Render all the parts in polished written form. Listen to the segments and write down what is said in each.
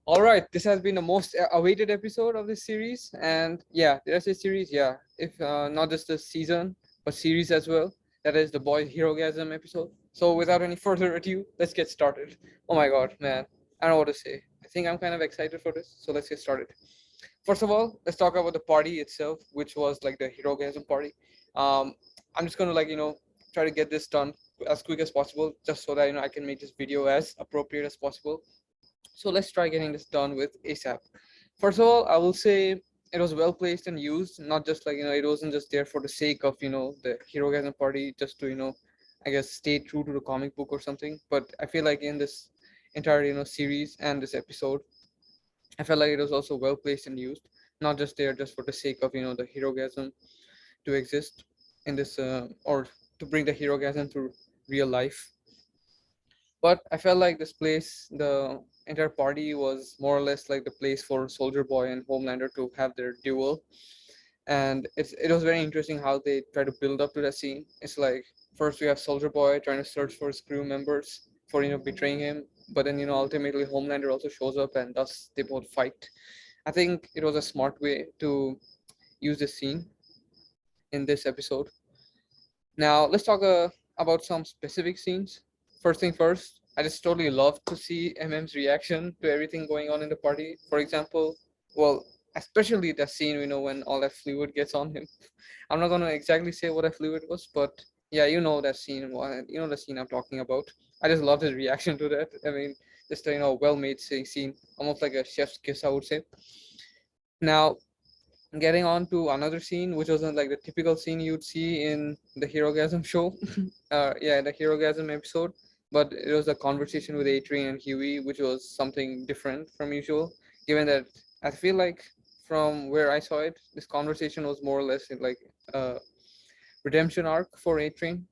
All right, this has been the most awaited episode of this series, and yeah, did I say series? Yeah, if not just the season, but series as well. That is the boy Herogasm episode. So, without any further ado, let's get started. Oh my god, man, I don't know what to say. I think I'm kind of excited for this, so let's get started. First of all, let's talk about the party itself, which was like the Herogasm party. Um, I'm just gonna try to get this done as quick as possible, just so that I can make this video as appropriate as possible. So let's try getting this done with ASAP. First of all, I will say it was well placed and used, not just it wasn't just there for the sake of the Herogasm party, just to I guess stay true to the comic book or something. But I feel like in this entire series and this episode, I felt like it was also well placed and used, not just there just for the sake of the Herogasm to exist in this or to bring the Herogasm to real life. But I felt like this place, the entire party was more or less like the place for Soldier Boy and Homelander to have their duel. And it was very interesting how they try to build up to that scene. It's like first we have Soldier Boy trying to search for his crew members for betraying him, but then ultimately Homelander also shows up and thus they both fight. I think it was a smart way to use this scene in this episode. Now let's talk about some specific scenes. First thing first, I just totally love to see MM's reaction to everything going on in the party. For example, well, especially the scene when all that fluid gets on him. I'm not gonna exactly say what that fluid was, but yeah, you know that scene. You know the scene I'm talking about. I just love his reaction to that. I mean, just a well-made scene, almost like a chef's kiss, I would say. Now getting on to another scene, which wasn't like the typical scene you'd see in the Herogasm show. Yeah, the Herogasm episode, but it was a conversation with Adrian and Huey, which was something different from usual. Given that I feel like from where I saw it, this conversation was more or less in like a redemption arc for Adrian,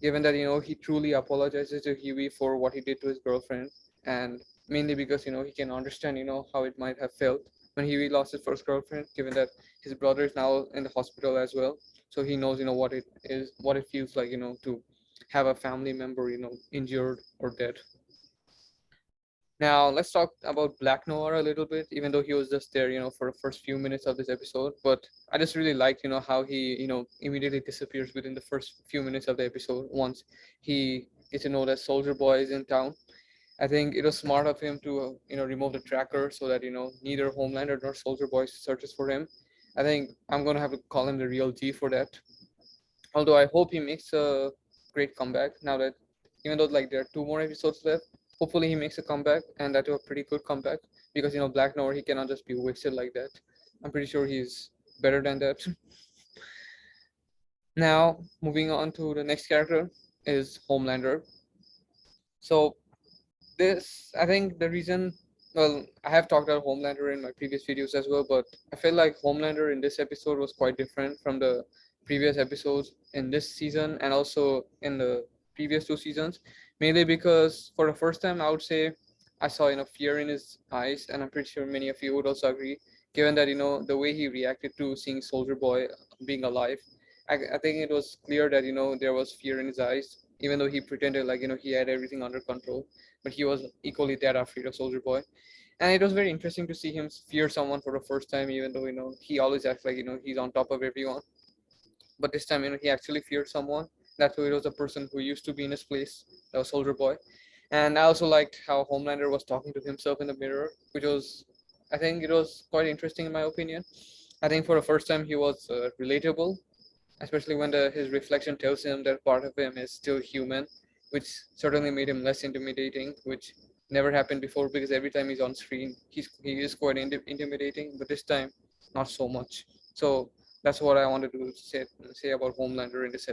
given that he truly apologizes to Huey for what he did to his girlfriend, and mainly because he can understand how it might have felt when Huey lost his first girlfriend, given that his brother is now in the hospital as well, so he knows what it is, what it feels like to have a family member injured or dead. Now let's talk about Black Noir a little bit, even though he was just there, for the first few minutes of this episode. But I just really liked, how he, immediately disappears within the first few minutes of the episode once he gets to know that Soldier Boy is in town. I think it was smart of him to, remove the tracker so that neither Homelander nor Soldier Boy searches for him. I think I'm gonna have to call him the real G for that. Although I hope he makes a great comeback now that even though like there are two more episodes left, hopefully he makes a comeback and that a pretty good comeback because Black Noir he cannot just be wasted like that. I'm pretty sure he's better than that. Now moving on to the next character is Homelander. So this I think the reason well I have talked about Homelander in my previous videos as well, but I feel like Homelander in this episode was quite different from the previous episodes in this season and also in the previous two seasons, mainly because for the first time I would say I saw fear in his eyes, and I'm pretty sure many of you would also agree, given that the way he reacted to seeing Soldier Boy being alive. I think it was clear that there was fear in his eyes, even though he pretended like he had everything under control, but he was equally that afraid of Soldier Boy. And it was very interesting to see him fear someone for the first time, even though he always acts like he's on top of everyone. But this time, he actually feared someone. That way, it was a person who used to be in his place. That was Soldier Boy. And I also liked how Homelander was talking to himself in the mirror, which was, I think, it was quite interesting in my opinion. I think for the first time he was relatable, especially when his reflection tells him that part of him is still human, which certainly made him less intimidating, which never happened before because every time he's on screen, he is quite intimidating, but this time, not so much. So that's what I wanted to say about Homelander in this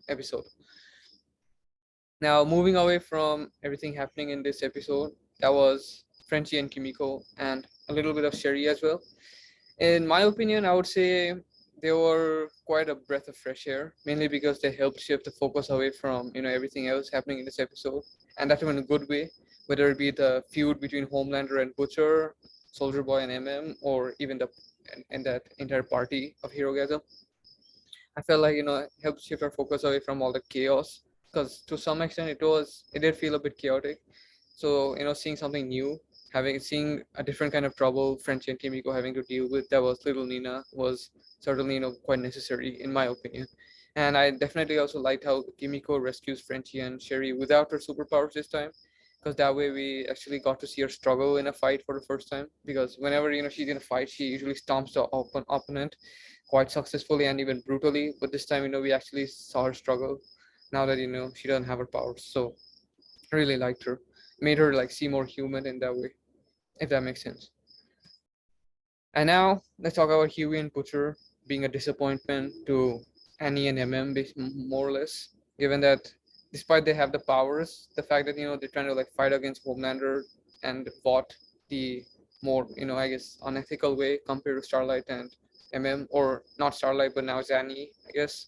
episode. Now, moving away from everything happening in this episode, that was Frenchie and Kimiko, and a little bit of Sherry as well. In my opinion, I would say they were quite a breath of fresh air, mainly because they helped shift the focus away from everything else happening in this episode, and that in a good way. Whether it be the feud between Homelander and Butcher, Soldier Boy and MM, or even and that entire party of Herogasm, I felt like it helped shift our focus away from all the chaos, because to some extent it did feel a bit chaotic. So seeing something new seeing a different kind of trouble Frenchie and Kimiko having to deal with, that was little Nina, was certainly quite necessary in my opinion. And I definitely also liked how Kimiko rescues Frenchie and Sherry without her superpowers this time, because that way we actually got to see her struggle in a fight for the first time. Because whenever she's in a fight, she usually stomps the opponent quite successfully and even brutally. But this time, we actually saw her struggle. Now that she doesn't have her powers, so I really liked her. Made her like seem more human in that way, if that makes sense. And now let's talk about Huey and Butcher being a disappointment to Annie and more or less. Given that despite they have the powers, the fact that they're trying to like fight against Homelander and fought the more I guess unethical way compared to Starlight and or not Starlight but now Zanny, I guess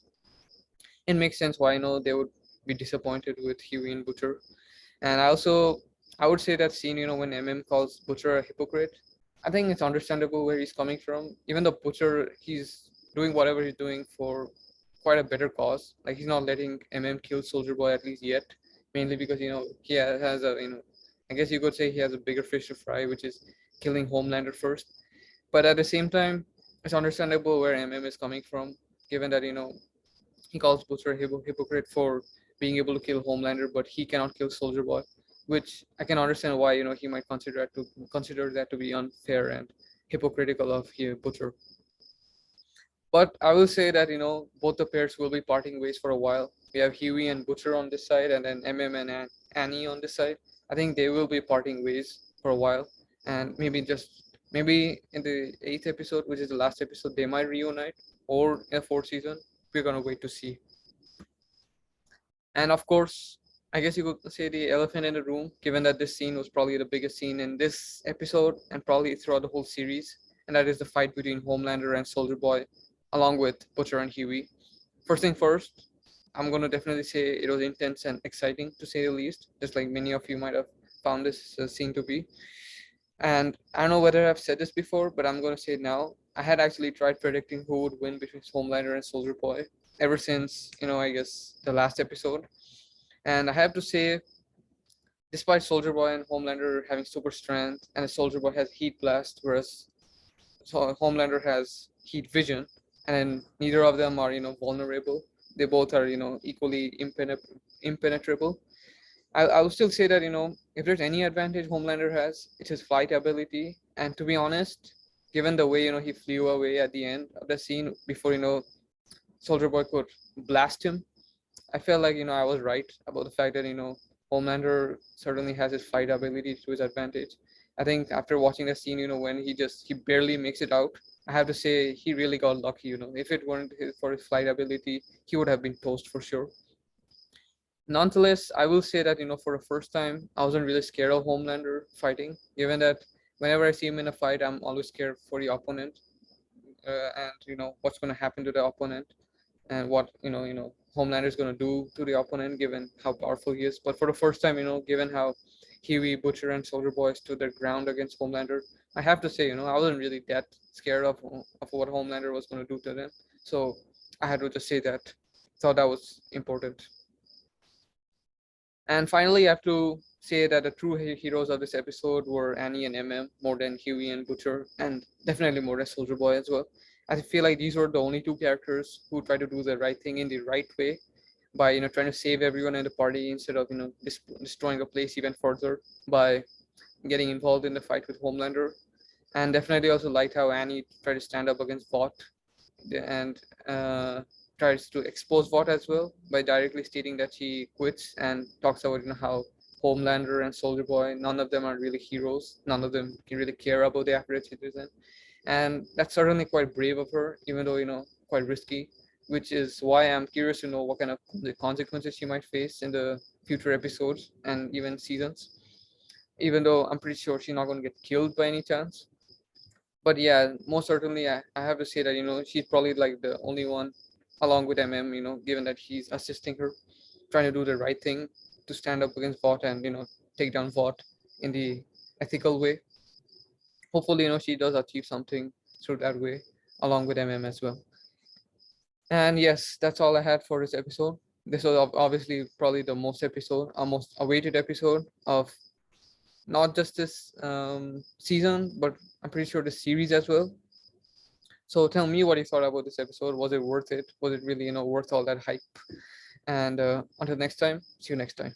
it makes sense why they would be disappointed with Huey and Butcher. And I would say that scene, when calls Butcher a hypocrite, I think it's understandable where he's coming from. Even though Butcher, he's doing whatever he's doing for quite a better cause. Like he's not letting kill Soldier Boy at least yet, mainly because he has a I guess you could say he has a bigger fish to fry, which is killing Homelander first. But at the same time, it's understandable where is coming from, given that he calls Butcher a hypocrite for being able to kill Homelander, but he cannot kill Soldier Boy, which I can understand why he might consider that to be unfair and hypocritical of Butcher. But I will say that both the pairs will be parting ways for a while. We have Huey and Butcher on this side, and then and Annie on this side. I think they will be parting ways for a while, and maybe in the 8th episode, which is the last episode, they might reunite, or in the 4th season. We're gonna wait to see. And of course, I guess you could say the elephant in the room, given that this scene was probably the biggest scene in this episode and probably throughout the whole series, and that is the fight between Homelander and Soldier Boy, along with Butcher and Huey. First thing first, I'm gonna definitely say it was intense and exciting to say the least, just like many of you might have found this scene to be. And I don't know whether I've said this before, but I'm gonna say it now. I had actually tried predicting who would win between Homelander and Soldier Boy ever since I guess the last episode. And I have to say, despite Soldier Boy and Homelander having super strength, and Soldier Boy has Heat Blast, whereas Homelander has Heat Vision, and neither of them are vulnerable. They both are equally impenetrable. I would still say that if there's any advantage Homelander has, it's his flight ability. And to be honest, given the way he flew away at the end of the scene before Soldier Boy could blast him, I felt like I was right about the fact that Homelander certainly has his fight ability to his advantage. I think after watching the scene, when he barely makes it out, I have to say he really got lucky. If it weren't for his flight ability, he would have been toast for sure. Nonetheless, I will say that for the first time, I wasn't really scared of Homelander fighting, given that whenever I see him in a fight, I'm always scared for the opponent, and what's going to happen to the opponent, and what Homelander is going to do to the opponent, given how powerful he is. But for the first time, given how Huey, Butcher, and Soldier Boy stood their ground against Homelander, I have to say, I wasn't really that scared of what Homelander was going to do to them. So I had to just say that. Thought that was important. And finally, I have to say that the true heroes of this episode were Annie and more than Huey and Butcher, and definitely more than Soldier Boy as well. I feel like these were the only two characters who tried to do the right thing in the right way by trying to save everyone in the party instead of destroying the place even further by getting involved in the fight with Homelander. And definitely also liked how Annie tried to stand up against Vought and tries to expose Vought as well by directly stating that she quits, and talks about how Homelander and Soldier Boy, none of them are really heroes. None of them can really care about the average citizen, and that's certainly quite brave of her, even though quite risky. Which is why I'm curious to know what kind of the consequences she might face in the future episodes and even seasons. Even though I'm pretty sure she's not going to get killed by any chance, but yeah, most certainly I have to say that she's probably like the only one along with given that he's assisting her, trying to do the right thing to stand up against Vought and take down Vought in the ethical way. Hopefully she does achieve something through that way along with as well. And yes, that's all I had for this episode. This was obviously probably the most awaited episode of not just this season, but I'm pretty sure the series as well. So tell me what you thought about this episode. Was it worth it? Was it really, worth all that hype? And until next time, see you next time.